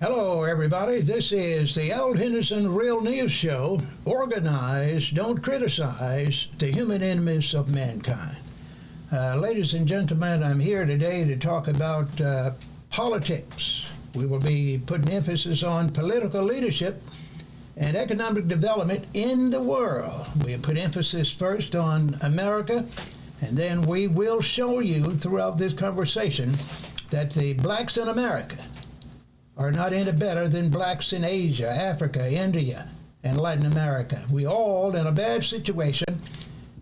Hello, everybody. This is the Henderson Real News Show. Organize, don't criticize the human enemies of mankind. Ladies and gentlemen, I'm here today to talk about politics. We will be putting emphasis on political leadership and economic development in the world. We put emphasis first on America, and then we will show you throughout this conversation that the blacks in America are not any better than blacks in Asia, Africa, India, and Latin America. We all in a bad situation,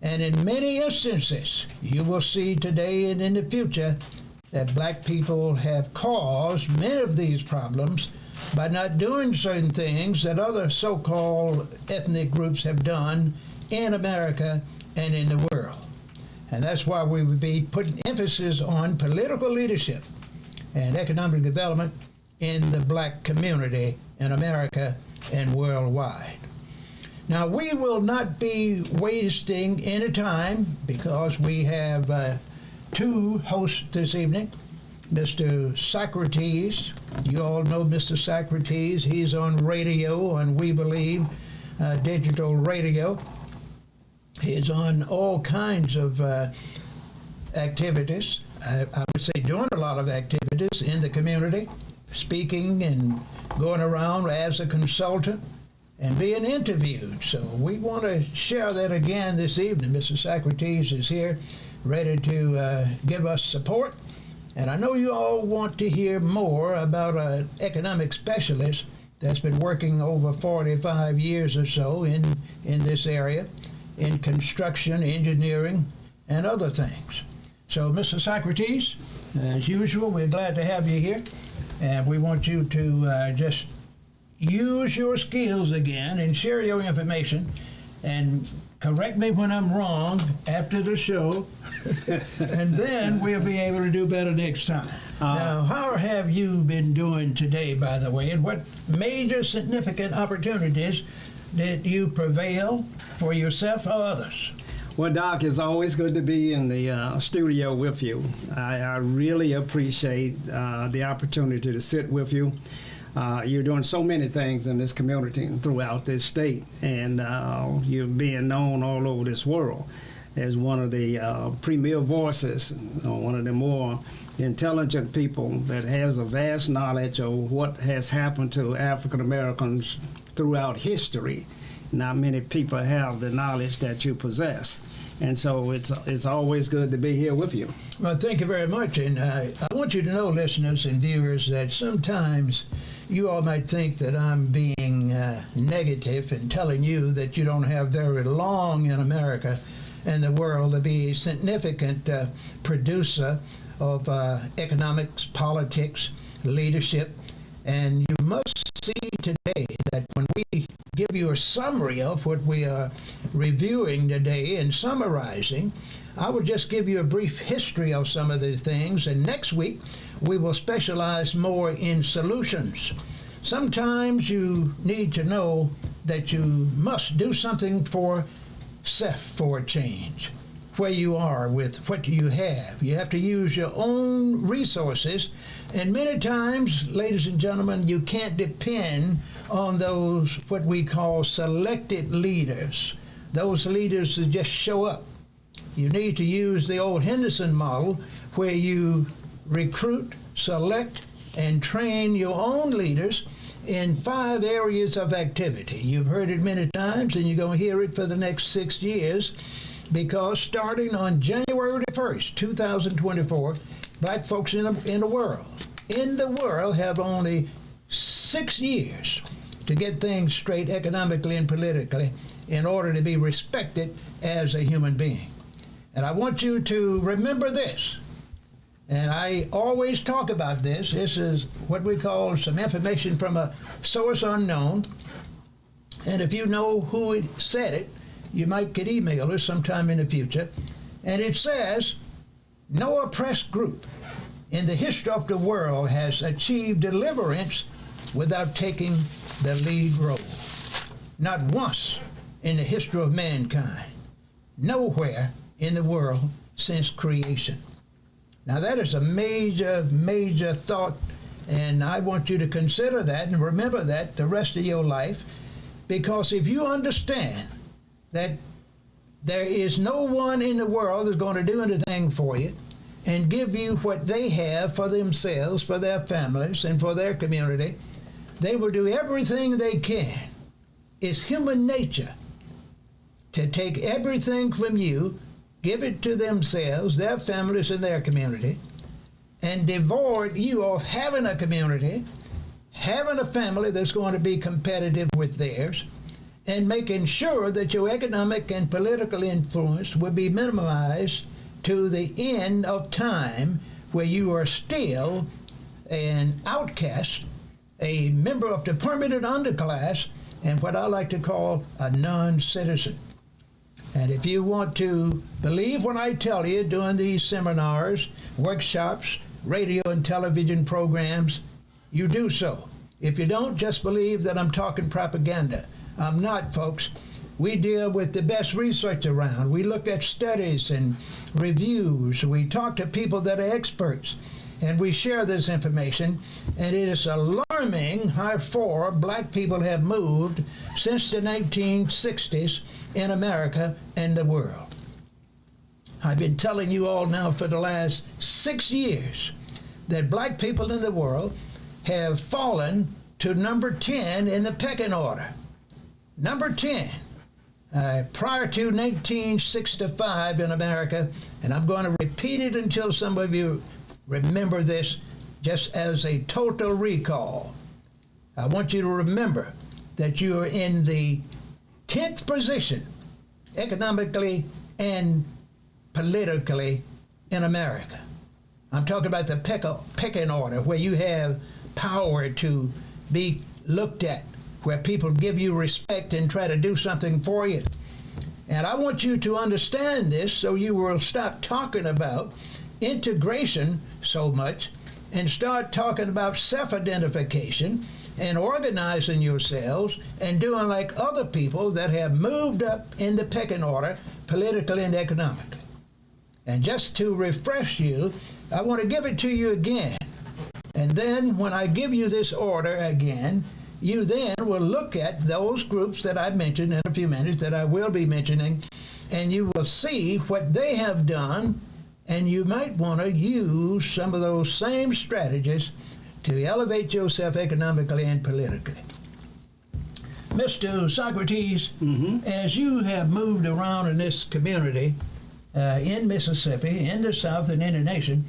and in many instances, you will see today and in the future that black people have caused many of these problems by not doing certain things that other so-called ethnic groups have done in America and in the world. And that's why we would be putting emphasis on political leadership and economic development in the black community in America and worldwide. Now, we will not be wasting any time because we have two hosts this evening. Mr. Socrates, you all know Mr. Socrates. He's on radio, on We Believe digital radio. He's on all kinds of activities. I would say doing a lot of activities in the community, speaking and going around as a consultant and being interviewed. So we want to share that again this evening. Mr. Socrates is here ready to give us support. And I know you all want to hear more about an economic specialist that's been working over 45 years or so in this area, in construction, engineering, and other things. So, Mr. Socrates, as usual, we're glad to have you here. And we want you to just use your skills again and share your information and correct me when I'm wrong after the show, and then we'll be able to do better next time. Now, how have you been doing today, by the way, and what major significant opportunities did you prevail for yourself or others? Well, Doc, it's always good to be in the studio with you. I really appreciate the opportunity to sit with you. You're doing so many things in this community and throughout this state, and you're being known all over this world as one of the premier voices, one of the more intelligent people that has a vast knowledge of what has happened to African Americans throughout history. Not many people have the knowledge that you possess. And so it's always good to be here with you. Well, thank you very much. And I want you to know, listeners and viewers, that sometimes you all might think that I'm being negative and telling you that you don't have very long in America and the world to be a significant producer of economics, politics, leadership. And you must see today that when we give you a summary of what we are reviewing today and summarizing, I will just give you a brief history of some of these things, and next week we will specialize more in solutions. Sometimes you need to know that you must do something for self for a change, where you are with what you have. You have to use your own resources, and many times, ladies and gentlemen, you can't depend on those what we call selected leaders, those leaders that just show up. You need to use the old Henderson model where you recruit, select, and train your own leaders in 5 areas of activity. You've heard it many times, and you're going to hear it for the next 6 years, because starting on January the 1st, 2024, black folks in the world have only 6 years to get things straight economically and politically in order to be respected as a human being. And I want you to remember this. And I always talk about this. This is what we call some information from a source unknown. And if you know who said it, you might get email or sometime in the future. And it says, no oppressed group in the history of the world has achieved deliverance without taking the lead role. Not once in the history of mankind. Nowhere in the world since creation. Now that is a major thought And I want you to consider that and remember that the rest of your life, because if you understand that there is no one in the world that's going to do anything for you and give you what they have for themselves, for their families, and for their community, they will do everything they can. It's human nature to take everything from you, give it to themselves, their families, and their community, and devoid you of having a community, having a family that's going to be competitive with theirs, and making sure that your economic and political influence will be minimized to the end of time, where you are still an outcast, a member of the permanent underclass, and what I like to call a non-citizen. And if you want to believe what I tell you during these seminars, workshops, radio and television programs, you do so. If you don't, just believe that I'm talking propaganda. I'm not, folks. We deal with the best research around. We look at studies and reviews. We talk to people that are experts, and we share this information. And it is alarming how far black people have moved since the 1960s in America and the world. I've been telling you all now for the last 6 years that black people in the world have fallen to number 10 in the pecking order. Number 10, prior to 1965 in America, and I'm going to repeat it until some of you remember this just as a total recall. I want you to remember that you are in the 10th position economically and politically in America. I'm talking about the pecking order, where you have power to be looked at, where people give you respect and try to do something for you. And I want you to understand this so you will stop talking about integration so much and start talking about self-identification and organizing yourselves and doing like other people that have moved up in the pecking order politically and economically. And just to refresh you, I want to give it to you again. And then when I give you this order again, you then will look at those groups that I mentioned in a few minutes, that I will be mentioning, and you will see what they have done, and you might want to use some of those same strategies to elevate yourself economically and politically. Mr. Socrates, as you have moved around in this community, in Mississippi, in the South, and in the nation,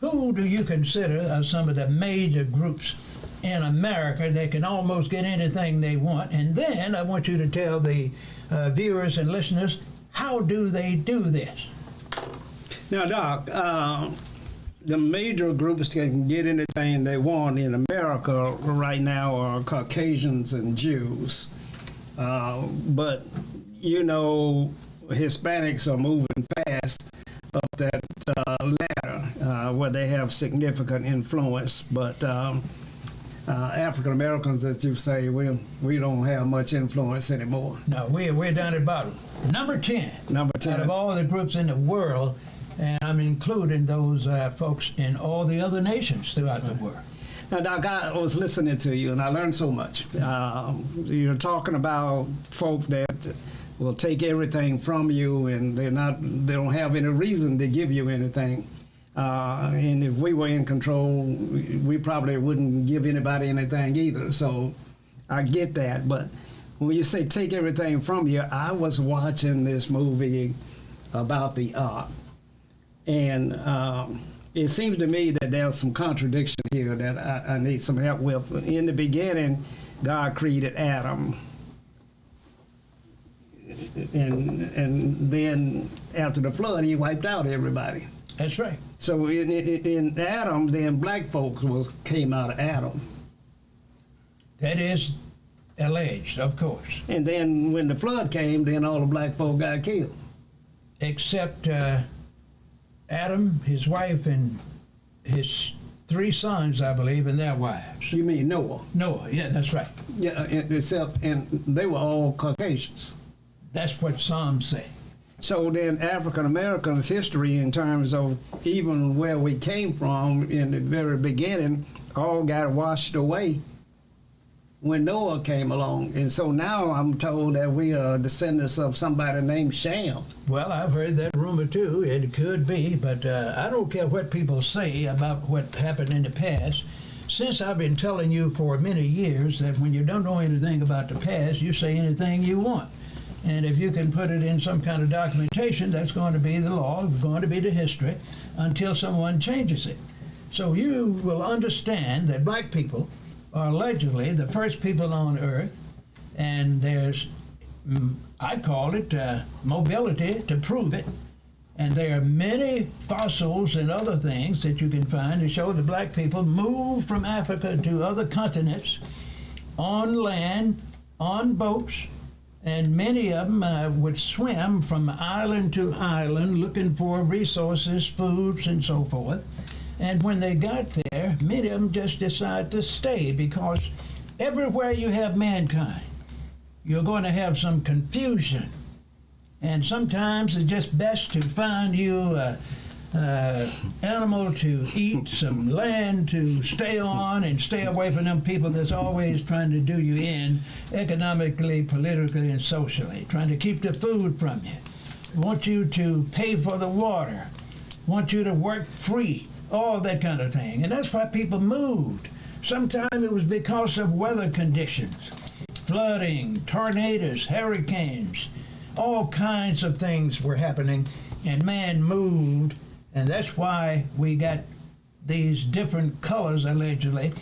who do you consider are some of the major groups in America that can almost get anything they want? And then I want you to tell the viewers and listeners, how do they do this? Now, Doc, the major groups that can get anything they want in America right now are Caucasians and Jews. But, you know, Hispanics are moving fast up that ladder where they have significant influence. But African Americans, as you say, we don't have much influence anymore. No, we're down at bottom. Number 10. Number 10. Out of all the groups in the world, and I'm including those folks in all the other nations throughout the world. Now, Doc, I was listening to you, and I learned so much. You're talking about folk that will take everything from you, and they don't have any reason to give you anything. And if we were in control, we probably wouldn't give anybody anything either. So I get that. But when you say take everything from you, I was watching this movie about the Ark. And it seems to me that there's some contradiction here that I need some help with. In the beginning, God created Adam. And then after the flood, he wiped out everybody. That's right. So in Adam, then black folks came out of Adam. That is alleged, of course. And then when the flood came, then all the black folk got killed. Except Adam, his wife, and his 3 sons, I believe, and their wives. You mean Noah? Noah, yeah, that's right. Yeah, and they were all Caucasians. That's what Psalms say. So then African Americans' history in terms of even where we came from in the very beginning all got washed away when Noah came along. And so now I'm told that we are descendants of somebody named Shem. Well, I've heard that rumor too. It could be, but I don't care what people say about what happened in the past. Since I've been telling you for many years that when you don't know anything about the past, you say anything you want. And if you can put it in some kind of documentation, that's going to be the law, going to be the history, until someone changes it. So you will understand that black people are allegedly the first people on earth, and there's, I call it mobility to prove it. And there are many fossils and other things that you can find to show that black people moved from Africa to other continents on land, on boats, and many of them would swim from island to island looking for resources, foods, and so forth. And when they got there, many of them just decided to stay, because everywhere you have mankind, you're going to have some confusion. And sometimes it's just best to find you an animal to eat, some land to stay on, and stay away from them people that's always trying to do you in economically, politically, and socially, trying to keep the food from you, want you to pay for the water, want you to work free, all that kind of thing. And that's why people moved. Sometimes it was because of weather conditions, flooding, tornadoes, hurricanes, all kinds of things were happening, and man moved, and that's why we got these different colors, allegedly.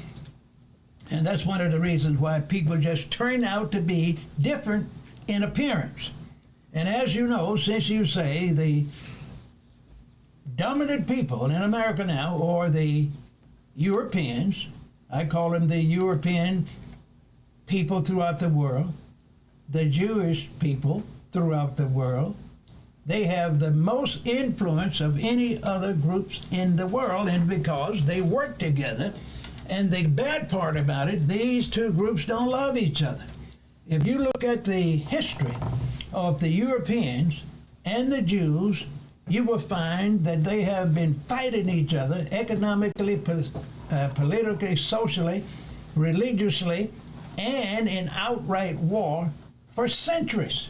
And that's one of the reasons why people just turn out to be different in appearance. And as you know, since you say the dominant people in America now, or the Europeans, I call them the European people throughout the world, the Jewish people throughout the world, they have the most influence of any other groups in the world, and because they work together. And the bad part about it, these two groups don't love each other. If you look at the history of the Europeans and the Jews, you will find that they have been fighting each other economically, politically, socially, religiously, and in outright war for centuries.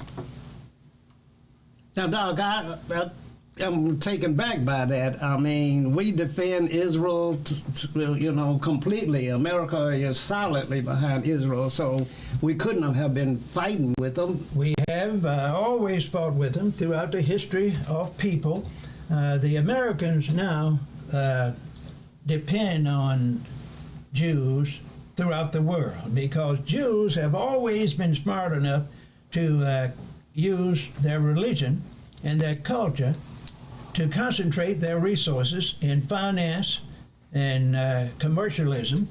Now, Doc, I'm taken back by that. I mean, we defend Israel, completely. America is solidly behind Israel, so we couldn't have been fighting with them. We have always fought with them throughout the history of people. The Americans now depend on Jews throughout the world, because Jews have always been smart enough to use their religion and their culture to concentrate their resources in finance and commercialism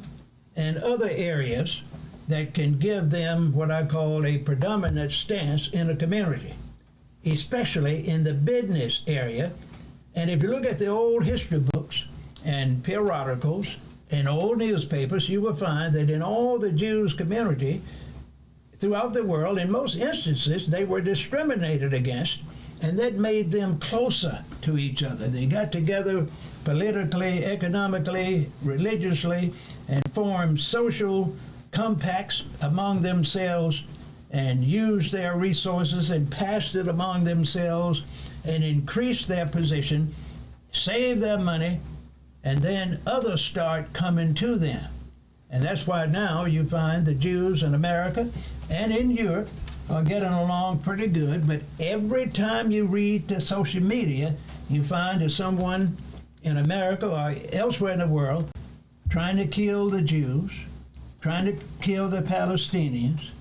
and other areas that can give them what I call a predominant stance in a community, especially in the business area. And if you look at the old history books and periodicals and old newspapers, you will find that in all the Jews community throughout the world, in most instances, they were discriminated against, and that made them closer to each other. They got together politically, economically, religiously, and formed social compacts among themselves and used their resources and passed it among themselves and increased their position, saved their money, and then others start coming to them. And that's why now you find the Jews in America and in Europe are getting along pretty good, but every time you read the social media, you find that someone in America or elsewhere in the world trying to kill the Jews, trying to kill the Palestinians,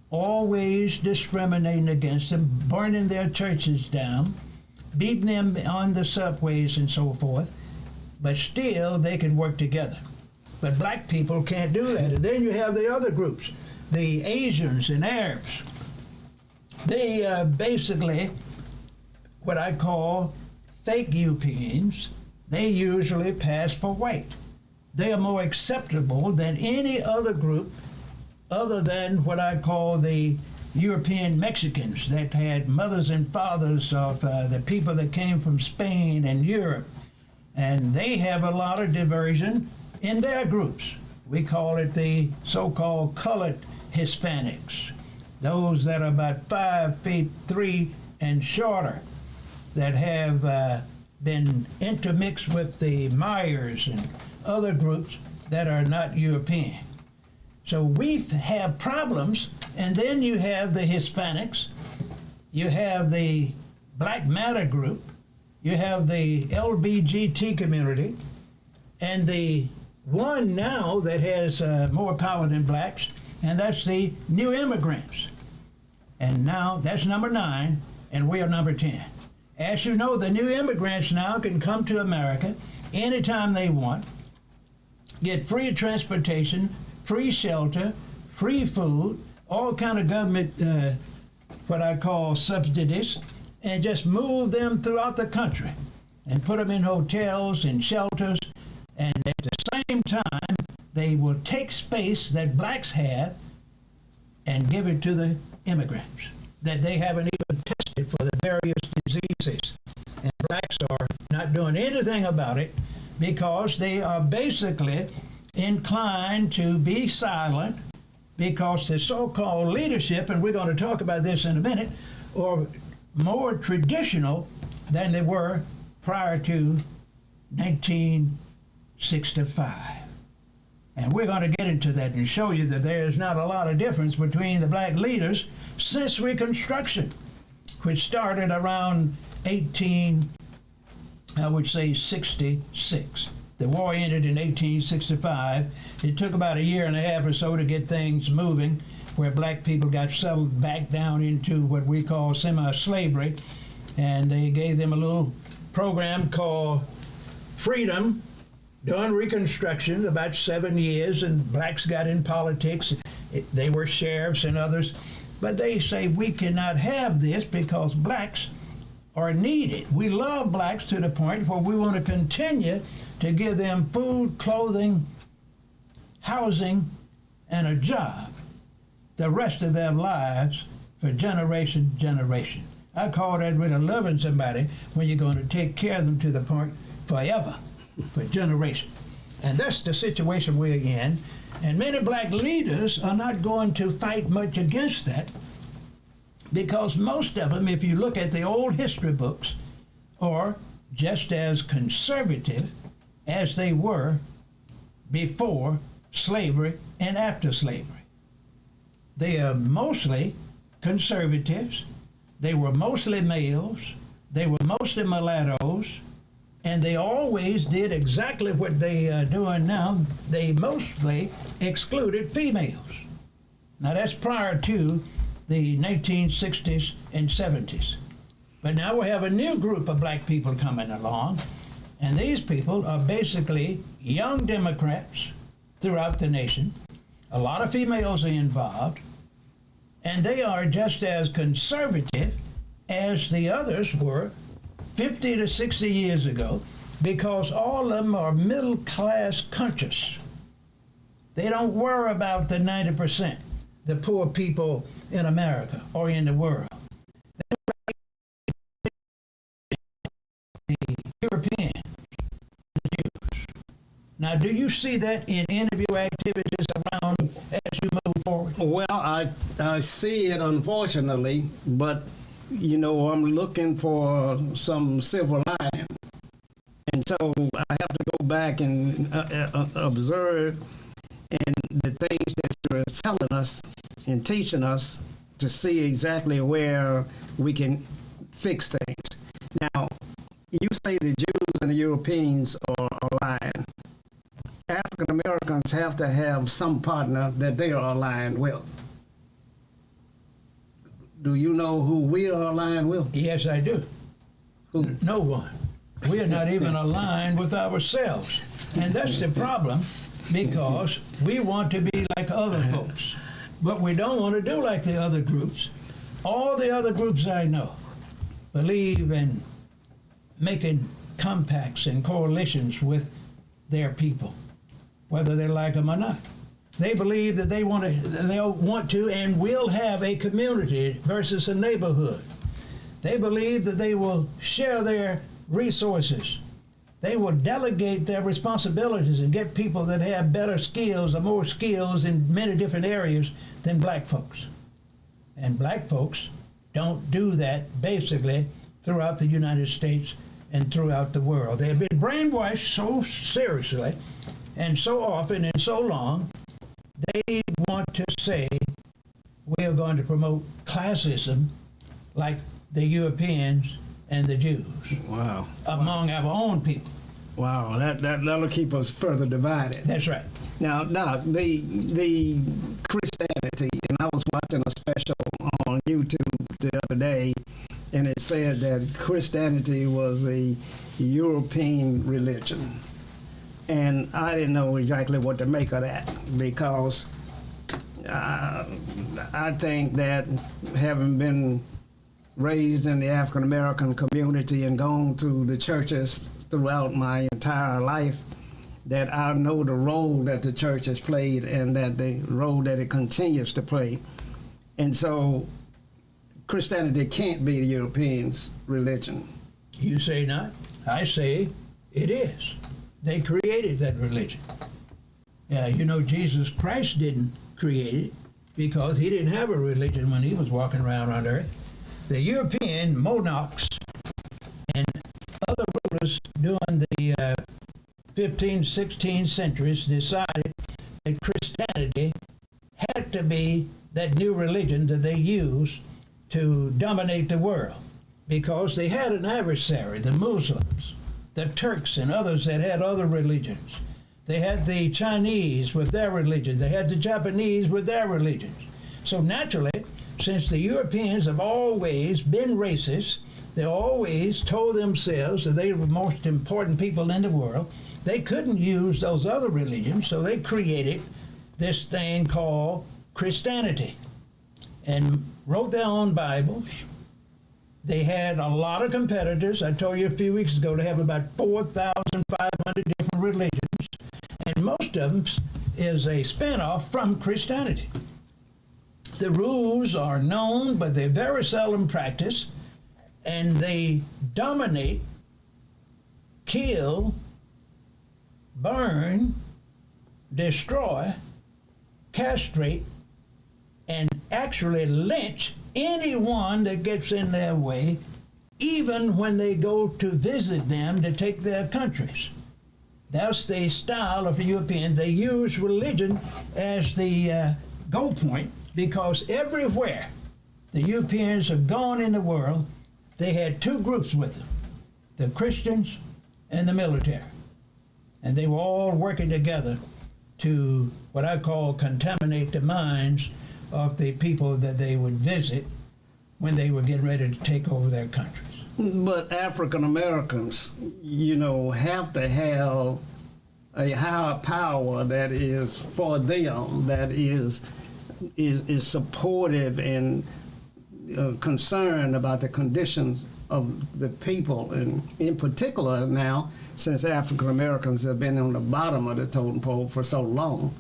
always discriminating against them, burning their churches down, beating them on the subways and so forth, but still they can work together. But black people can't do that. And then you have the other groups, the Asians and Arabs. They basically, what I call fake Europeans, they usually pass for white. They are more acceptable than any other group other than what I call the European Mexicans that had mothers and fathers of the people that came from Spain and Europe. And they have a lot of diversion in their groups. We call it the so-called colored Hispanics, those that are about 5'3" and shorter, that have been intermixed with the Myers and other groups that are not European. So we have problems, and then you have the Hispanics, you have the Black Matter group, you have the LBGT community, and the one now that has more power than blacks, and that's the new immigrants. And now that's number 9, and we are number 10. As you know, the new immigrants now can come to America anytime they want, get free transportation, free shelter, free food, all kind of government, what I call subsidies, and just move them throughout the country and put them in hotels and shelters. And at the same time, they will take space that blacks have and give it to the immigrants that they haven't even tested for the various diseases. And blacks are not doing anything about it because they are basically inclined to be silent, because the so-called leadership, and we're going to talk about this in a minute, are more traditional than they were prior to 1965. And we're going to get into that and show you that there's not a lot of difference between the black leaders since Reconstruction, which started around 66. The war ended in 1865. It took about a year and a half or so to get things moving, where black people got settled back down into what we call semi-slavery, and they gave them a little program called Freedom during Reconstruction, about 7 years, and blacks got in politics. They were sheriffs and others, but they say we cannot have this because blacks are needed. We love blacks to the point where we want to continue to give them food, clothing, housing, and a job the rest of their lives for generation to generation. I call that really loving somebody when you're going to take care of them to the point forever, for generation. And that's the situation we're in. And many black leaders are not going to fight much against that, because most of them, if you look at the old history books, are just as conservative as they were before slavery and after slavery. They are mostly conservatives. They were mostly males. They were mostly mulattoes. And they always did exactly what they are doing now. They mostly excluded females. Now that's prior to the 1960s and 70s. But now we have a new group of black people coming along, and these people are basically young Democrats throughout the nation. A lot of females are involved, and they are just as conservative as the others were 50 to 60 years ago, because all of them are middle class conscious. They don't worry about the 90%, the poor people in America or in the world. The Europeans, the Jews. Now, do you see that in interview activities around as you move forward? Well, I see it, unfortunately, but you know, I'm looking for some silver lining. And so I have to go back and observe and the things that you're telling us and teaching us to see exactly where we can fix things. Now, you say the Jews and the Europeans are aligned. African Americans have to have some partner that they are aligned with. Do you know who we are aligned with? Yes, I do. Who? No one. We are not even aligned with ourselves. And that's the problem, because we want to be like other folks. But we don't want to do like the other groups. All the other groups I know believe in making compacts and coalitions with their people, whether they like them or not. They believe that they'll want to and will have a community versus a neighborhood. They believe that they will share their resources They will delegate their responsibilities and get people that have better skills or more skills in many different areas than black folks. And black folks don't do that basically throughout the United States and throughout the world. They have been brainwashed so seriously and so often and so long, they want to say we are going to promote classism like the Europeans and the Jews. Wow. Among our own people. Wow, that'll keep us further divided. That's right. Now, Doc, the Christianity, and I was watching a special on YouTube the other day, and it said that Christianity was a European religion. And I didn't know exactly what to make of that, because I think that having been raised in the African American community and gone to the churches throughout my entire life, that I know the role that the church has played and that the role that it continues to play. And so Christianity can't be the Europeans' religion. You say not. I say it is. They created that religion. Yeah, you know, Jesus Christ didn't create it because he didn't have a religion when he was walking around on earth. The European monarchs and other rulers during the 15th, 16th centuries decided that Christianity had to be that new religion that they used to dominate the world, because they had an adversary, the Muslims, the Turks and others that had other religions. They had the Chinese with their religion. They had the Japanese with their religions. So naturally, since the Europeans have always been racist, they always told themselves that they were the most important people in the world, they couldn't use those other religions, so they created this thing called Christianity and wrote their own Bibles. They had a lot of competitors. I told you a few weeks ago they have about 4,500 different religions, and most of them is a spin-off from Christianity. The rules are known, but they're very seldom practiced, and they dominate, kill, burn, destroy, castrate, and actually lynch anyone that gets in their way, even when they go to visit them to take their countries. That's the style of the Europeans. They use religion as the goal point, because everywhere the Europeans have gone in the world, they had two groups with them, the Christians and the military. And they were all working together to what I call contaminate the minds of the people that they would visit when they were getting ready to take over their countries. But African Americans, you know, have to have a higher power that is for them, that is supportive and concerned about the conditions of the people, and in particular now, since African Americans have been on the bottom of the totem pole for so long.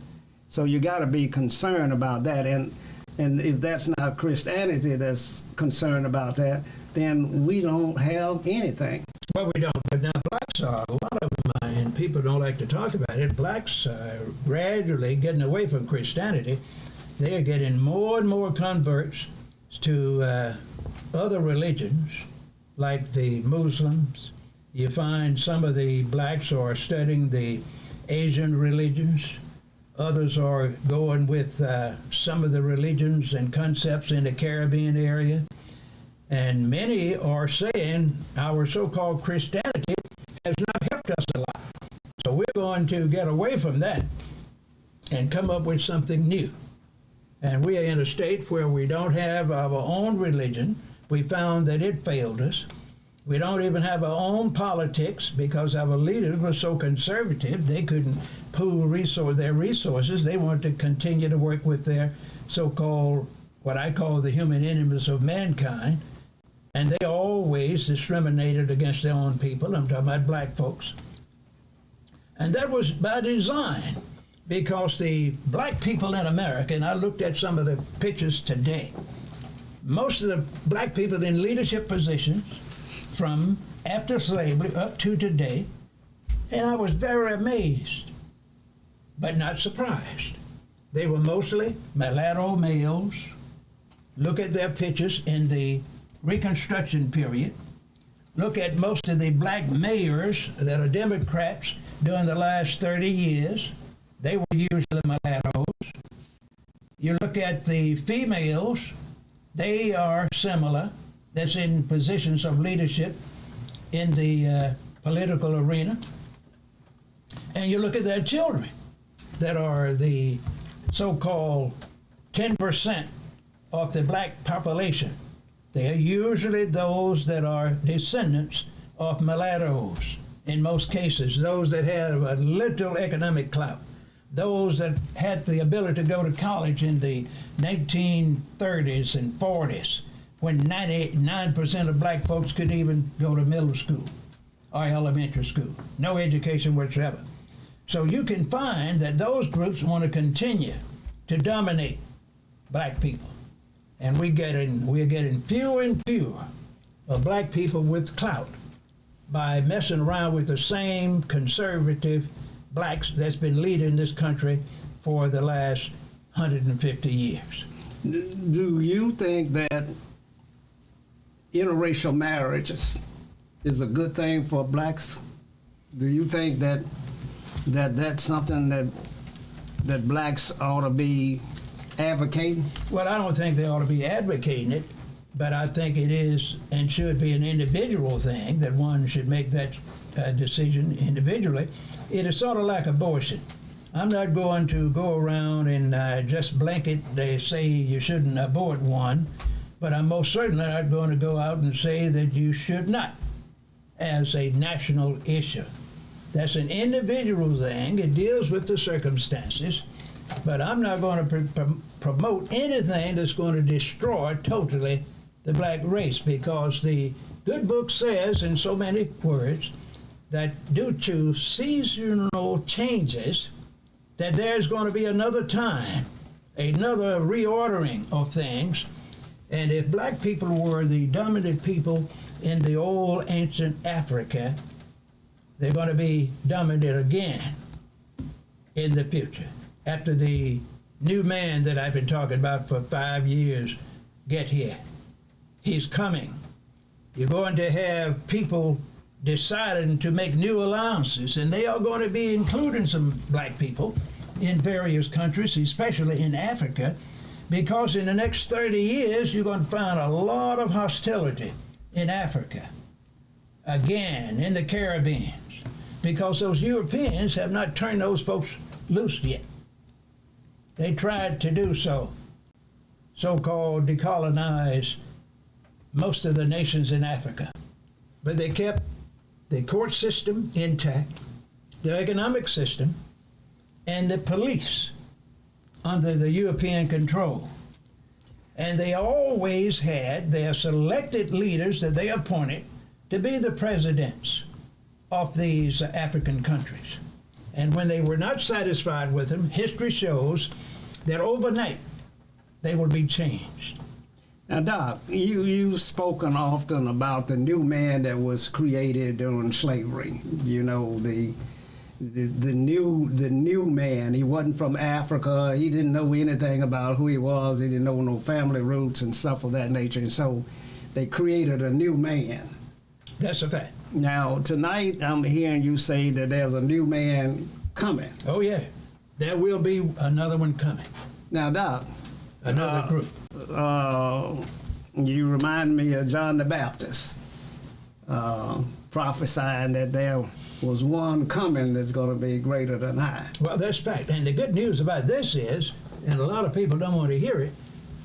So you got to be concerned about that, and if that's not Christianity that's concerned about that, then we don't have anything. Well, we don't, but now blacks are, a lot of them, and people don't like to talk about it, blacks are gradually getting away from Christianity. They are getting more and more converts to other religions, like the Muslims. You find some of the blacks are studying the Asian religions. Others are going with some of the religions and concepts in the Caribbean area. And many are saying our so-called Christianity has not helped us a lot. So we're going to get away from that and come up with something new. And we are in a state where we don't have our own religion. We found that it failed us. We don't even have our own politics because our leaders were so conservative they couldn't pool their resources. They wanted to continue to work with their so-called, what I call the human enemies of mankind. And they always discriminated against their own people. I'm talking about black folks. And that was by design, because the black people in America, and I looked at some of the pictures today, most of the black people in leadership positions from after slavery up to today And I was very amazed, but not surprised. They were mostly mulatto males. Look at their pictures in the Reconstruction period. Look at most of the black mayors that are Democrats during the last 30 years. They were usually mulattoes. You look at the females, they are similar. That's in positions of leadership in the political arena. And you look at their children that are the so-called 10% of the black population. They are usually those that are descendants of mulattoes, in most cases, those that have a little economic clout, those that had the ability to go to college in the 1930s and 40s, when 99% of black folks couldn't even go to middle school or elementary school, no education whatsoever. So you can find that those groups want to continue to dominate black people. And we're getting fewer and fewer of black people with clout by messing around with the same conservative blacks that's been leading this country for the last 150 years. Do you think that interracial marriages is a good thing for blacks? Do you think that that's something that blacks ought to be advocating? Well, I don't think they ought to be advocating it, but I think it is and should be an individual thing that one should make that decision individually. It is sort of like abortion. I'm not going to go around and just blanket, they say you shouldn't abort one, but I'm most certainly not going to go out and say that you should not as a national issue. That's an individual thing. It deals with the circumstances, but I'm not going to promote anything that's going to destroy totally the black race, because the good book says in so many words that due to seasonal changes, that there's going to be another time, another reordering of things. And if black people were the dominant people in the old ancient Africa, they're going to be dominant again in the future. After the new man that I've been talking about for 5 years get here, he's coming. You're going to have people deciding to make new alliances, and they are going to be including some black people in various countries, especially in Africa, because in the next 30 years, you're going to find a lot of hostility in Africa, again, in the Caribbean, because those Europeans have not turned those folks loose yet. They tried to do so-called decolonize most of the nations in Africa, but they kept the court system intact, the economic system, and the police under the European control. And they always had their selected leaders that they appointed to be the presidents of these African countries. And when they were not satisfied with them, history shows that overnight they will be changed. Now, Doc, you've spoken often about the new man that was created during slavery. You know, the new man. He wasn't from Africa. He didn't know anything about who he was. He didn't know no family roots and stuff of that nature. And so they created a new man. That's a fact. Now, tonight I'm hearing you say that there's a new man coming. Oh, yeah. There will be another one coming. Now, Doc. Another group. You remind me of John the Baptist prophesying that there was one coming that's going to be greater than I. Well, that's fact. And the good news about this is, and a lot of people don't want to hear it,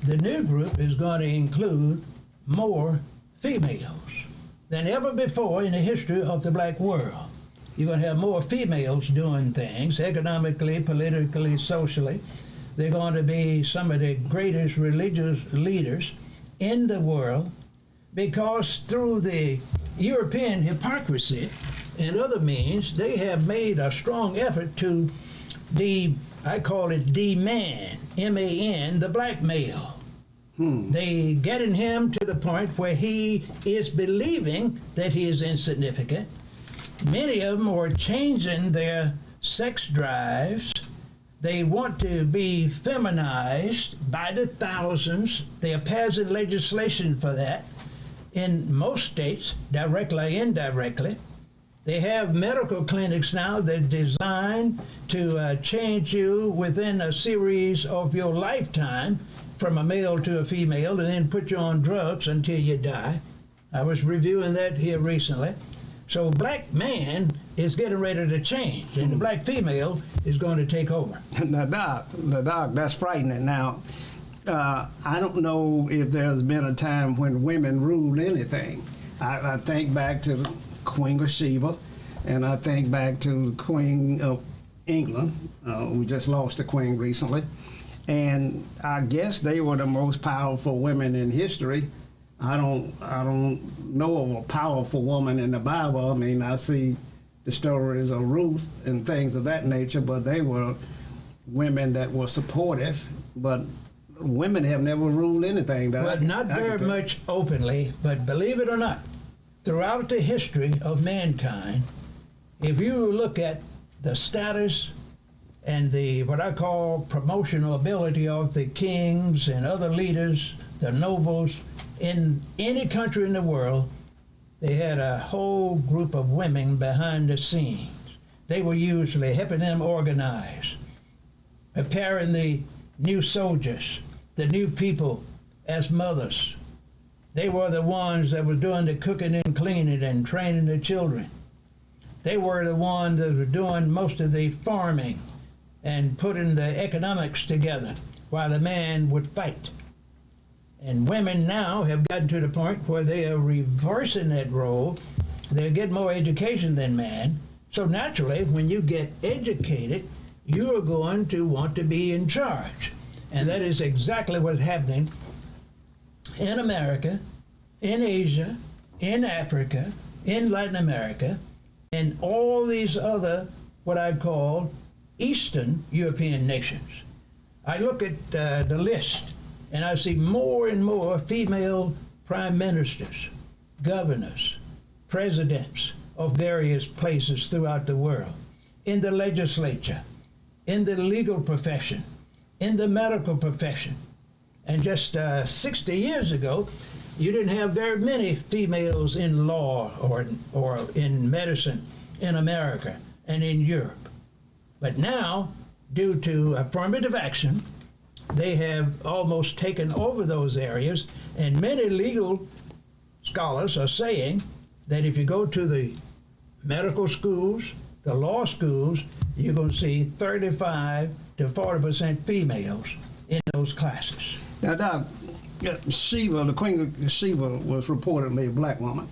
the new group is going to include more females than ever before in the history of the black world. You're going to have more females doing things economically, politically, socially. They're going to be some of the greatest religious leaders in the world, because through the European hypocrisy and other means, they have made a strong effort to I call it de-man, M-A-N, the black male. They getting him to the point where he is believing that he is insignificant, many of them are changing their sex drives. They want to be feminized by the thousands. They are passing legislation for that in most states, directly or indirectly. They have medical clinics now that are designed to change you within a series of your lifetime from a male to a female and then put you on drugs until you die. I was reviewing that here recently. So black man is getting ready to change, and the black female is going to take over. Now, Doc, that's frightening. Now, I don't know if there's been a time when women ruled anything. I think back to Queen of Sheba, and I think back to the Queen of England. We just lost the Queen recently. And I guess they were the most powerful women in history. I don't know of a powerful woman in the Bible. I mean, I see the stories of Ruth and things of that nature, but they were women that were supportive. But women have never ruled anything. Well, not very much openly, but believe it or not, throughout the history of mankind, if you look at the status and the what I call promotional ability of the kings and other leaders, the nobles, in any country in the world, they had a whole group of women behind the scenes. They were usually helping them organize, preparing the new soldiers, the new people as mothers. They were the ones that were doing the cooking and cleaning and training the children. They were the ones that were doing most of the farming and putting the economics together while the man would fight. And women now have gotten to the point where they are reversing that role. They get more education than men. So naturally, when you get educated, you are going to want to be in charge. And that is exactly what's happening in America, in Asia, in Africa, in Latin America, and all these other, what I call, Eastern European nations. I look at the list, and I see more and more female prime ministers, governors, presidents of various places throughout the world, in the legislature, in the legal profession, in the medical profession. And just 60 years ago, you didn't have very many females in law or in medicine in America and in Europe. But now, due to affirmative action, they have almost taken over those areas, and many legal scholars are saying that if you go to the medical schools, the law schools, you're going to see 35 to 40% females in those classes. Now, Doc, Sheba, the Queen of Sheba, was reportedly a black woman.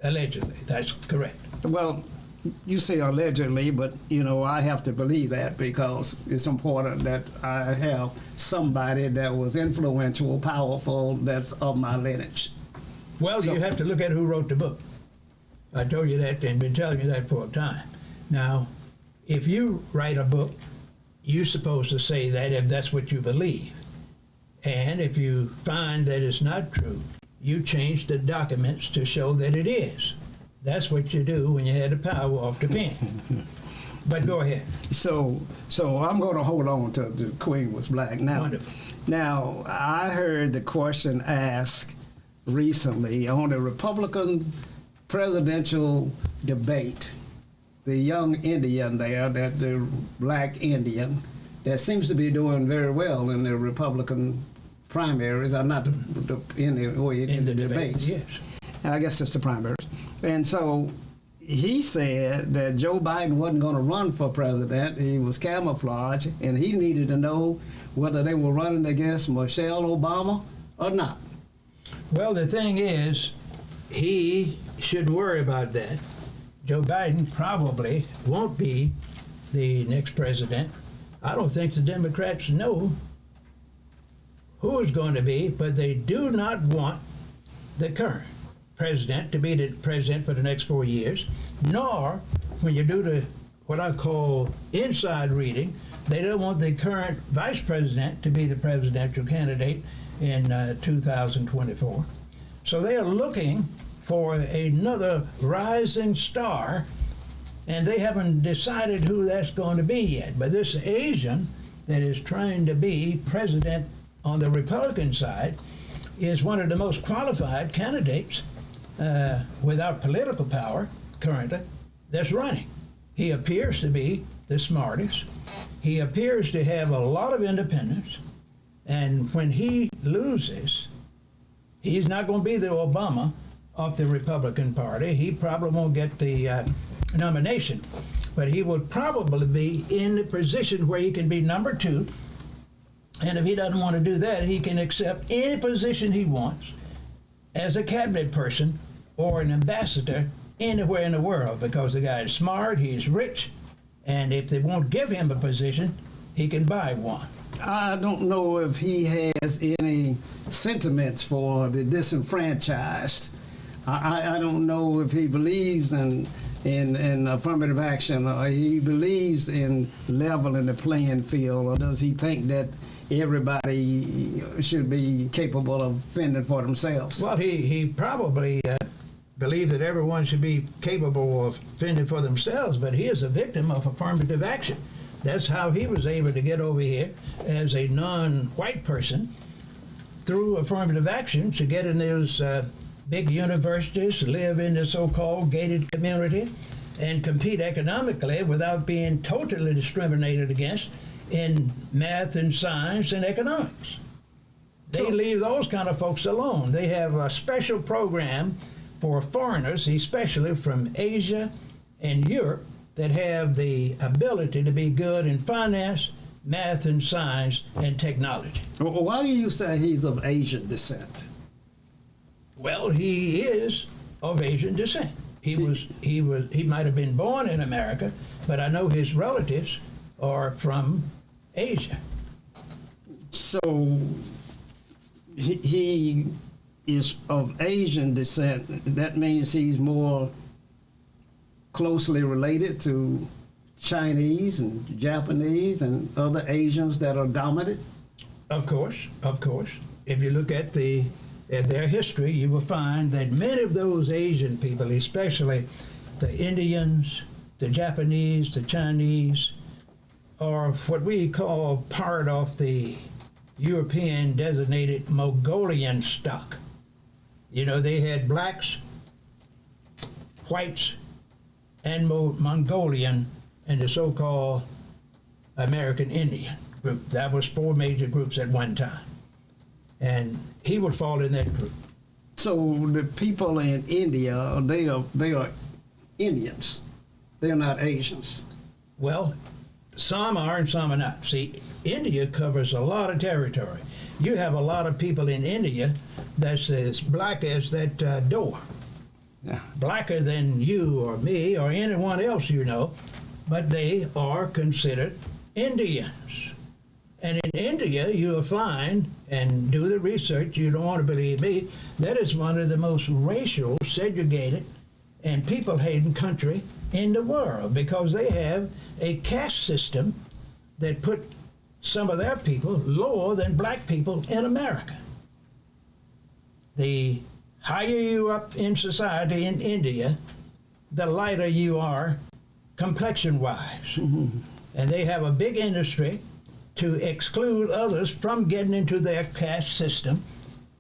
Allegedly, that's correct. Well, you say allegedly, but you know I have to believe that because it's important that I have somebody that was influential, powerful, that's of my lineage. Well, So- you have to look at who wrote the book. I told you that and been telling you that for a time. Now, if you write a book, you're supposed to say that if that's what you believe. And if you find that it's not true, you change the documents to show that it is. That's what you do when you had the power off the pen. But go ahead. So I'm going to hold on to the Queen was black. Now, Wonderful. Now, I heard the question asked recently on the Republican presidential debate. The young Indian there, that the black Indian, that seems to be doing very well in the Republican primaries, or not in the debates. Yes. I guess it's the primaries. And so he said that Joe Biden wasn't going to run for president. He was camouflaged, and he needed to know whether they were running against Michelle Obama or not. Well, the thing is, he shouldn't worry about that. Joe Biden probably won't be the next president. I don't think the Democrats know who is going to be, but they do not want the current president to be the president for the next 4 years, nor, when you do the what I call inside reading, they don't want the current vice president to be the presidential candidate in 2024. So they are looking for another rising star and they haven't decided who that's going to be yet. But this Asian that is trying to be president on the Republican side is one of the most qualified candidates without political power currently that's running. He appears to be the smartest. He appears to have a lot of independence. And when he loses, he's not going to be the Obama of the Republican Party. He probably won't get the nomination. But he will probably be in a position where he can be number two. And if he doesn't want to do that, he can accept any position he wants as a cabinet person or an ambassador anywhere in the world, because the guy is smart, he's rich, and if they won't give him a position, he can buy one. I don't know if he has any sentiments for the disenfranchised. I don't know if he believes in affirmative action, or he believes in leveling the playing field, or does he think that everybody should be capable of fending for themselves? Well, he probably believe that everyone should be capable of fending for themselves, but he is a victim of affirmative action. That's how he was able to get over here as a non-white person through affirmative action to get in those big universities, live in the so-called gated community, and compete economically without being totally discriminated against in math and science and economics. They leave those kind of folks alone. They have a special program for foreigners, especially from Asia and Europe, that have the ability to be good in finance, math and science, and technology. Well, why do you say he's of Asian descent? Well, he is of Asian descent. He might have been born in America, but I know his relatives are from Asia. So he is of Asian descent. That means he's more closely related to Chinese and Japanese and other Asians that are dominant? Of course. If you look at their history, you will find that many of those Asian people, especially the Indians, the Japanese, the Chinese, are what we call part of the European designated Mongolian stock. You know, they had blacks, whites, and Mongolian, and the so-called American Indian group. That was 4 major groups at one time. And he would fall in that group. So the people in India, they are Indians. They're not Asians. Well, some are and some are not. See, India covers a lot of territory. You have a lot of people in India that's as black as that door. Yeah. Blacker than you or me or anyone else you know, but they are considered Indians. And in India, you'll find, and do the research, you don't want to believe me, that is one of the most racial, segregated, and people-hating country in the world, because they have a caste system that put some of their people lower than black people in America. The higher you up in society in India, the lighter you are complexion-wise. Mm-hmm. And they have a big industry to exclude others from getting into their caste system.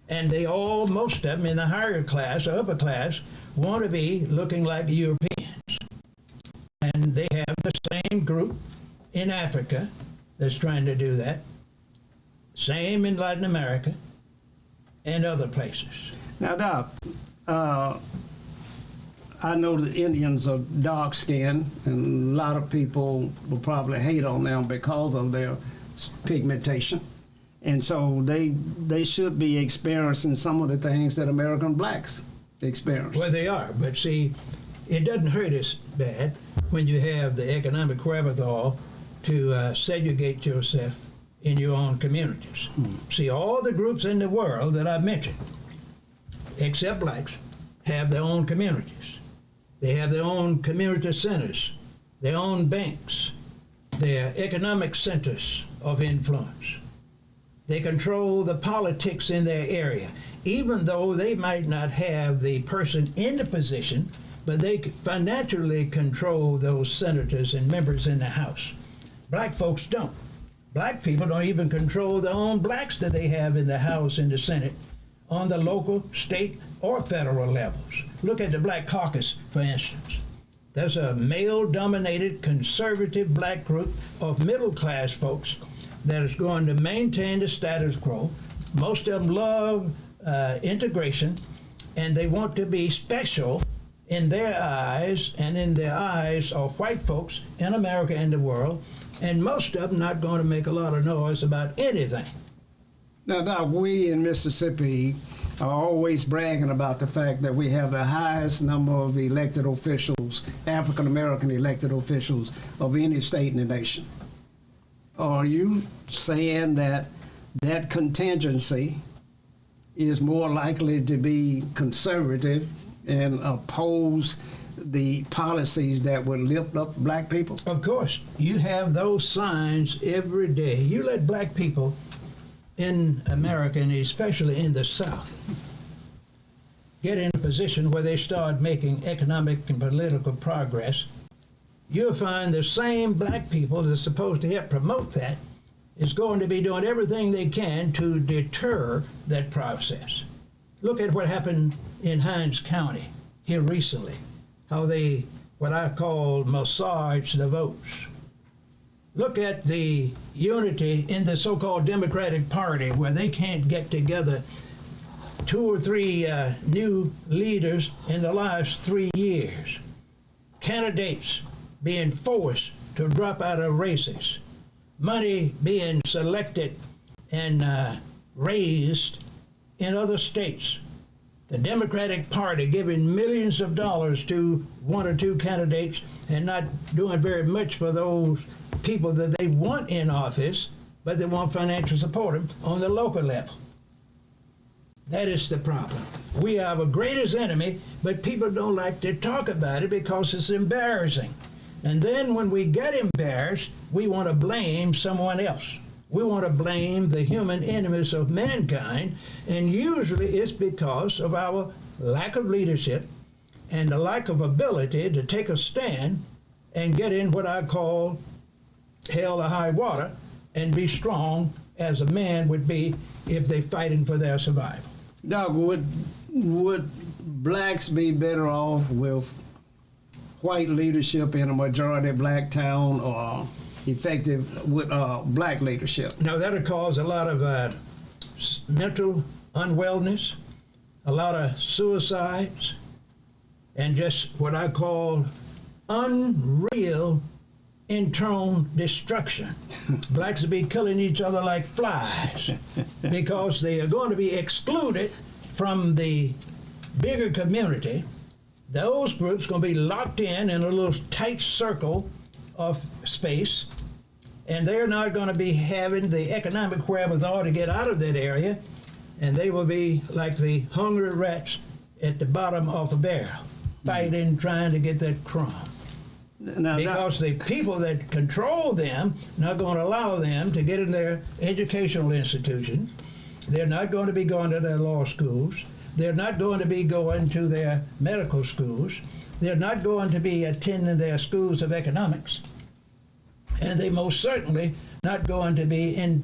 And they all, most of them in the higher class, or upper class, want to be looking like Europeans. And they have the same group in Africa that's trying to do that. Same in Latin America and other places. Now, Doc, I know the Indians are dark-skinned, and a lot of people will probably hate on them because of their pigmentation. And so they should be experiencing some of the things that American blacks experience. Well, they are, but see, it doesn't hurt us bad when you have the economic wherewithal to segregate yourself in your own communities. See, all the groups in the world that I've mentioned, except blacks, have their own communities. They have their own community centers, their own banks, their economic centers of influence. They control the politics in their area, even though they might not have the person in the position but they financially control those senators and members in the House. Black folks don't. Black people don't even control their own blacks that they have in the House and the Senate on the local, state, or federal levels. Look at the Black Caucus, for instance. There's a male-dominated conservative black group of middle-class folks that is going to maintain the status quo. Most of them love integration, and they want to be special in their eyes and in the eyes of white folks in America and the world, and most of them not going to make a lot of noise about anything. Now, Doc, we in Mississippi are always bragging about the fact that we have the highest number of elected officials, African American elected officials, of any state in the nation. Are you saying that that contingency is more likely to be conservative and oppose the policies that would lift up black people? Of course, you have those signs every day. You let black people in America, and especially in the South, get in a position where they start making economic and political progress, you'll find the same black people that are supposed to help promote that is going to be doing everything they can to deter that process. Look at what happened in Hinds County here recently, how they, what I call, massaged the votes. Look at the unity in the so-called Democratic Party, where they can't get together 2 or 3 new leaders in the last 3 years. Candidates being forced to drop out of races. Money being selected and raised in other states. The Democratic Party giving millions of dollars to 1 or 2 candidates and not doing very much for those people that they want in office, but they want financial support on the local level. That is the problem. We are our greatest enemy, but people don't like to talk about it because it's embarrassing. And then when we get embarrassed, we want to blame someone else. We want to blame the human enemies of mankind, and usually it's because of our lack of leadership and the lack of ability to take a stand and get in what I call hell or high water and be strong as a man would be if they're fighting for their survival. Doc, would blacks be better off with white leadership in a majority black town, or effective with black leadership? Now, that'll cause a lot of mental unwellness, a lot of suicides, and just what I call unreal internal destruction. Blacks will be killing each other like flies because they are going to be excluded from the bigger community. Those groups are going to be locked in a little tight circle of space, and they're not going to be having the economic wherewithal to get out of that area, and they will be like the hungry rats at the bottom of a barrel, fighting, trying to get that crumb. Now, Because the people that control them not going to allow them to get in their educational institutions. They're not going to be going to their law schools. They're not going to be going to their medical schools. They're not going to be attending their schools of economics. And they most certainly not going to be in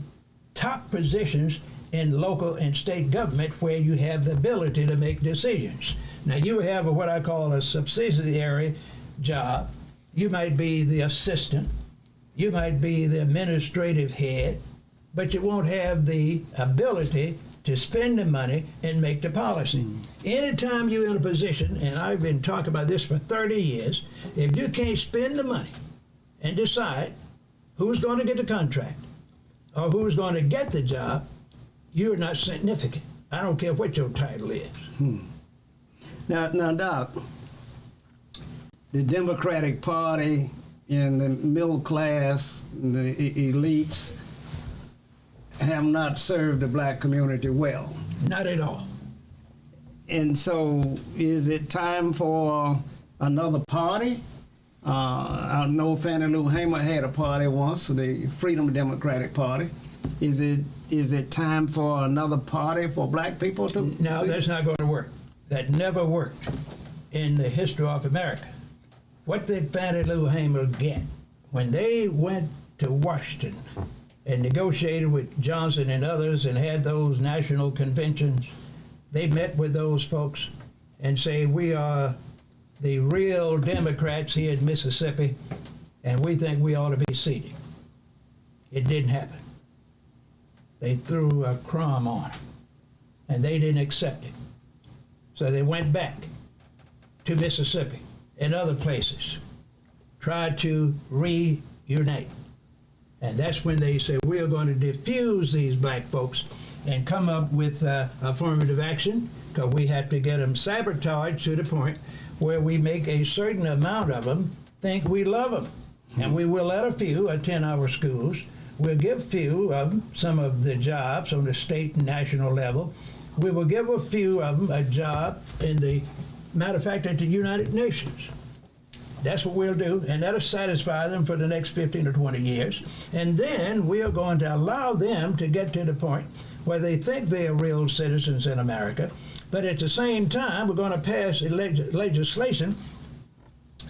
top positions in local and state government where you have the ability to make decisions. Now, you have what I call a subsidiary job. You might be the assistant. You might be the administrative head, but you won't have the ability to spend the money and make the policy. Anytime you're in a position, and I've been talking about this for 30 years, if you can't spend the money and decide who's going to get the contract or who's going to get the job, you're not significant. I don't care what your title is. Now, Doc, the Democratic Party and the middle class, and the elites, have not served the black community well. Not at all. And so, is it time for another party? I know Fannie Lou Hamer had a party once, the Freedom Democratic Party. Is it time for another party for black people to? No, that's not going to work. That never worked. in the history of America. What did Fannie Lou Hamer get? When they went to Washington and negotiated with Johnson and others and had those national conventions, they met with those folks and say, we are the real Democrats here in Mississippi, and we think we ought to be seated. It didn't happen. They threw a crumb on them, and they didn't accept it. So they went back to Mississippi and other places, tried to reunite. And that's when they said, we are going to diffuse these black folks and come up with affirmative action, because we have to get them sabotaged to the point where we make a certain amount of them think we love them. And we will let a few attend our schools. We'll give few of them some of the jobs on the state and national level. We will give a few of them a job in the, matter of fact, at the United Nations. That's what we'll do, and that'll satisfy them for the next 15 or 20 years. And then we are going to allow them to get to the point where they think they are real citizens in America, but at the same time, we're going to pass legislation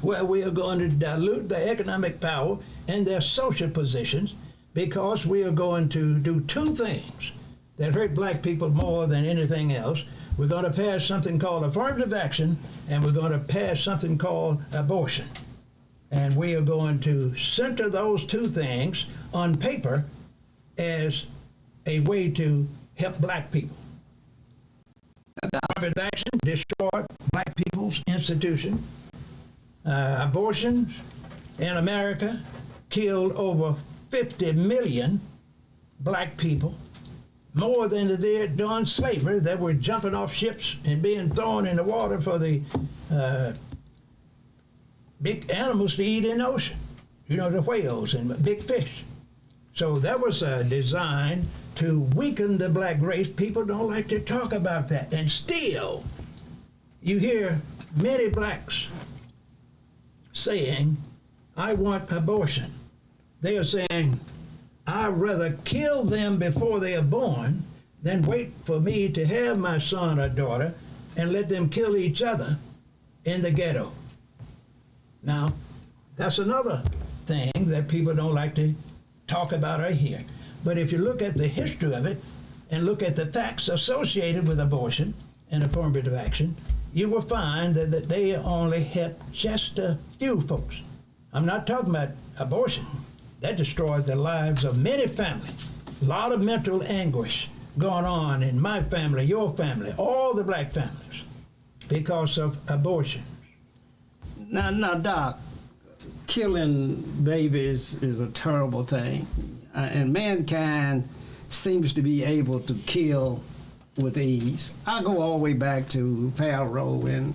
where we are going to dilute their economic power and their social positions, because we are going to do two things that hurt black people more than anything else. We're going to pass something called affirmative action, and we're going to pass something called abortion. And we are going to center those two things on paper as a way to help black people. Affirmative action destroy black people's institution. Abortions in America killed over 50 million black people, more than they did during slavery, that were jumping off ships and being thrown in the water for the big animals to eat in the ocean. You know, the whales and big fish. So that was designed to weaken the black race. People don't like to talk about that. And still, you hear many blacks saying, I want abortion. They are saying, I'd rather kill them before they are born than wait for me to have my son or daughter and let them kill each other in the ghetto. Now, that's another thing that people don't like to talk about or hear. But if you look at the history of it and look at the facts associated with abortion and affirmative action, you will find that they only help just a few folks. I'm not talking about abortion. That destroyed the lives of many families. A lot of mental anguish going on in my family, your family, all the black families, because of abortion. Now, Doc, killing babies is a terrible thing, and mankind seems to be able to kill with ease. I go all the way back to Pharaoh and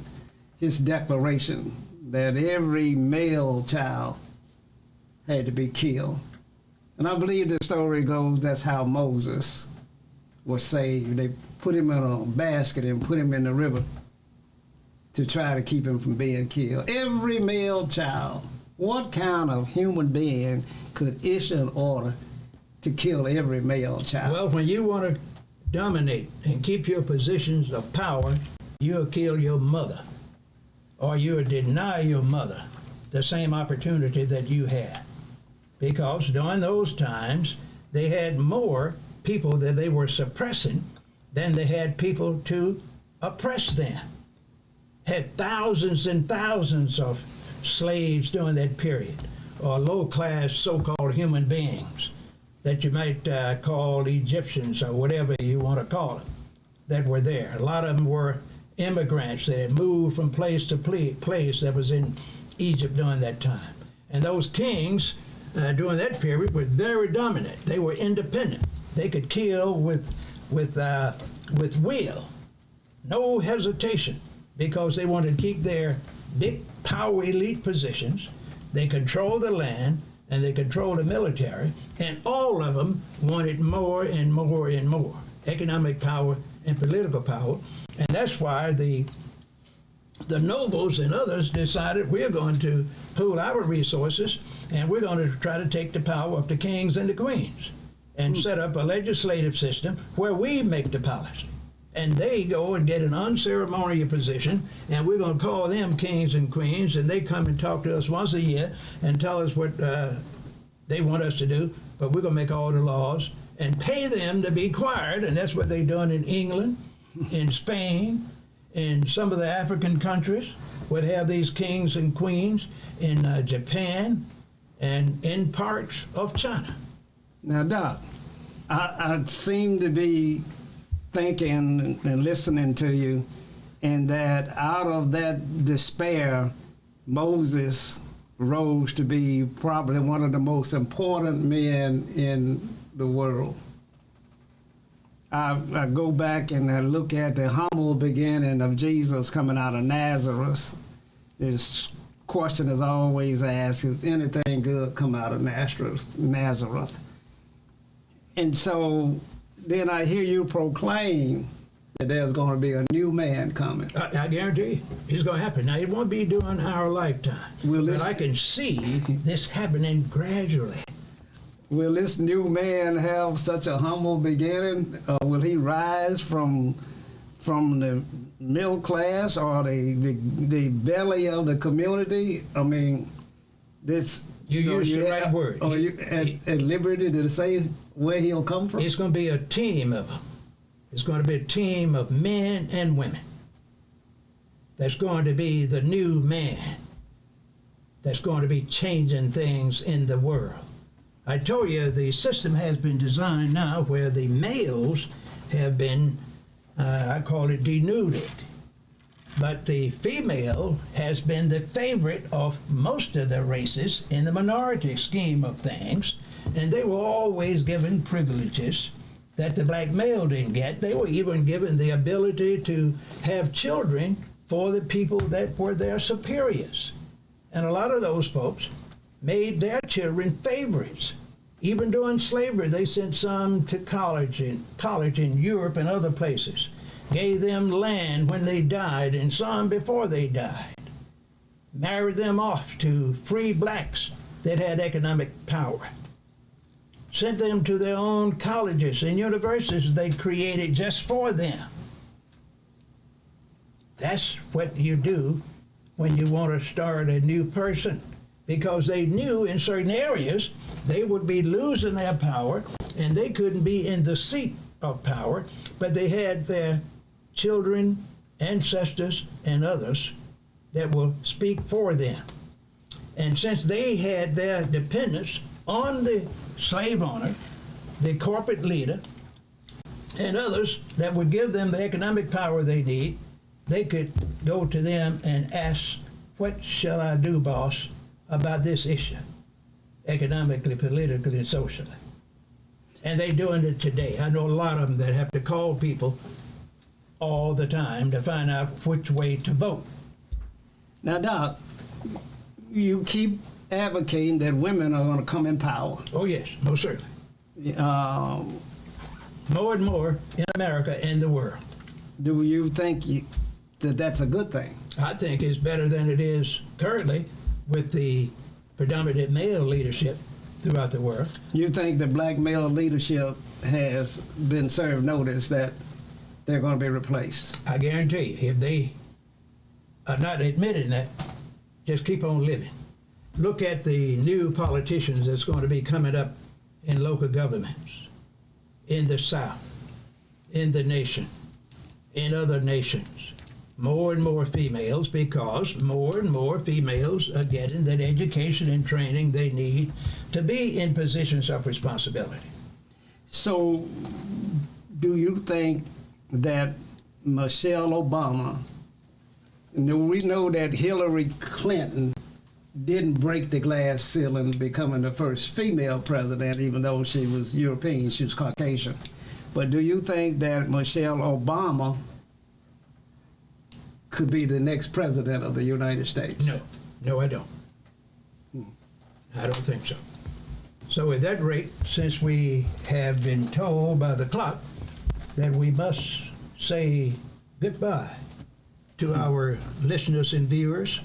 his declaration that every male child had to be killed. And I believe the story goes that's how Moses was saved. They put him in a basket and put him in the river to try to keep him from being killed. Every male child. What kind of human being could issue an order to kill every male child? Well, when you want to dominate and keep your positions of power, you'll kill your mother, or you'll deny your mother the same opportunity that you had. Because during those times, they had more people that they were suppressing than they had people to oppress them. Had thousands and thousands of slaves during that period, or low-class so-called human beings that you might call Egyptians or whatever you want to call them, that were there. A lot of them were immigrants that had moved from place to place that was in Egypt during that time. And those kings during that period were very dominant. They were independent. They could kill with will, no hesitation, because they wanted to keep their big power elite positions. They controlled the land and they controlled the military, and all of them wanted more and more and more economic power and political power. And that's why the nobles and others decided we're going to pool our resources and we're going to try to take the power of the kings and the queens and set up a legislative system where we make the policy. and they go and get an unceremonious position, and we're going to call them kings and queens, and they come and talk to us once a year and tell us what they want us to do, but we're going to make all the laws and pay them to be quiet, and that's what they've done in England, in Spain, in some of the African countries, would have these kings and queens, in Japan, and in parts of China. Now, Doc, I seem to be thinking and listening to you, and that out of that despair, Moses rose to be probably one of the most important men in the world. I go back and I look at the humble beginning of Jesus coming out of Nazareth. This question is always asked, is anything good come out of Nazareth? And so then I hear you proclaim that there's going to be a new man coming. I guarantee you, it's going to happen. Now, it won't be during our lifetime, but I can see this happening gradually. Will this new man have such a humble beginning? Will he rise from the middle class or the belly of the community? I mean, this... You use the right word. Are you at liberty to say where he'll come from? It's going to be a team of them. It's going to be a team of men and women. That's going to be the new man. That's going to be changing things in the world. I told you the system has been designed now where the males have been, I call it denuded. But the female has been the favorite of most of the races in the minority scheme of things, and they were always given privileges that the black male didn't get. They were even given the ability to have children for the people that were their superiors. And a lot of those folks made their children favorites. Even during slavery, they sent some to college in Europe and other places, gave them land when they died and some before they died, married them off to free blacks that had economic power, sent them to their own colleges and universities they created just for them. That's what you do when you want to start a new person, because they knew in certain areas they would be losing their power and they couldn't be in the seat of power, but they had their children, ancestors, and others that will speak for them. And since they had their dependence on the slave owner, the corporate leader, and others that would give them the economic power they need, they could go to them and ask, what shall I do, boss, about this issue, economically, politically, and socially? And they're doing it today. I know a lot of them that have to call people all the time to find out which way to vote. Now, Doc, you keep advocating that women are going to come in power. Oh, yes, most certainly. More and more in America and the world. Do you think that that's a good thing? I think it's better than it is currently with the predominant male leadership throughout the world. You think the black male leadership has been served notice that they're going to be replaced? I guarantee you, if they are not admitting that, just keep on living. Look at the new politicians that's going to be coming up in local governments, in the South, in the nation, in other nations. More and more females, because more and more females are getting that education and training they need to be in positions of responsibility. So, do you think that Michelle Obama, we know that Hillary Clinton didn't break the glass ceiling becoming the first female president, even though she was European, she was Caucasian. But do you think that Michelle Obama could be the next president of the United States? No, I don't. I don't think so. So at that rate, since we have been told by the clock that we must say goodbye to our listeners and viewers,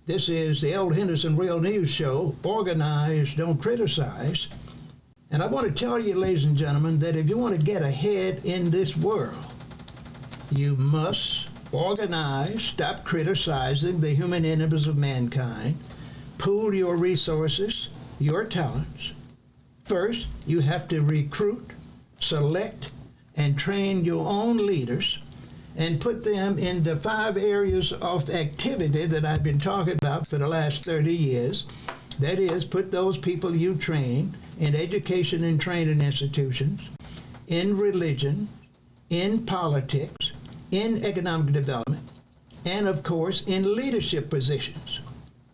this is the Old Henderson Real News Show, Organize, Don't Criticize. And I want to tell you, ladies and gentlemen, that if you want to get ahead in this world, You must organize, stop criticizing the human enemies of mankind, pool your resources, your talents. First, you have to recruit, select, and train your own leaders and put them in the 5 areas of activity that I've been talking about for the last 30 years. That is, put those people you train in education and training institutions, in religion, in politics, in economic development, and of course in leadership positions.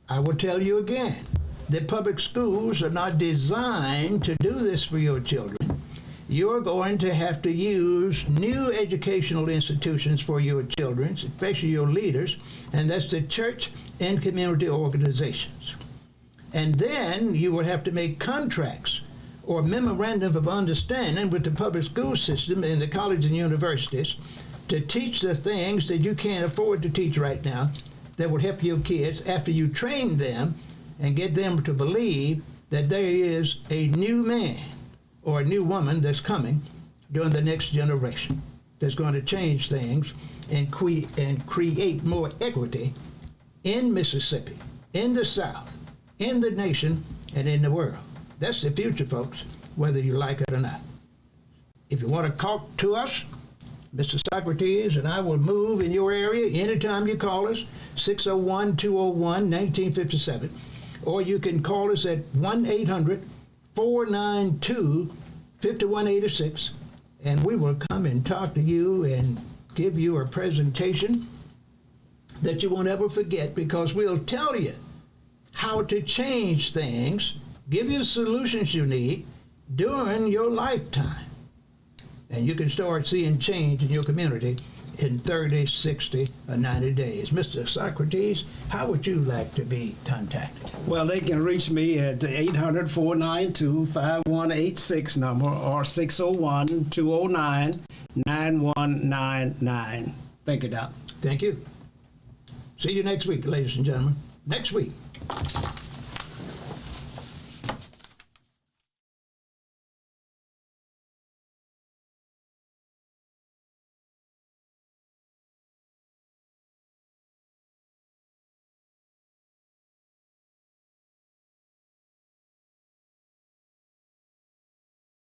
I will tell you again that public schools are not designed to do this for your children. You're going to have to use new educational institutions for your children, especially your leaders, and that's the church and community organizations. And then you will have to make contracts or memorandum of understanding with the public school system and the colleges and universities to teach the things that you can't afford to teach right now that will help your kids after you train them and get them to believe that there is a new man or a new woman that's coming during the next generation that's going to change things and create more equity in Mississippi, in the South, in the nation, and in the world. That's the future, folks, whether you like it or not. If you want to talk to us, Mr. Socrates and I will move in your area anytime you call us, 601-201-1957. Or you can call us at 1-800-492-5186, and we will come and talk to you and give you a presentation that you won't ever forget, because we'll tell you how to change things, give you the solutions you need during your lifetime. And you can start seeing change in your community in 30, 60, or 90 days. Mr. Socrates, how would you like to be contacted? Well, they can reach me at the 800-492-5186 number or 601-209-9199. Thank you, Doc. Thank you. See you next week, ladies and gentlemen. Next week.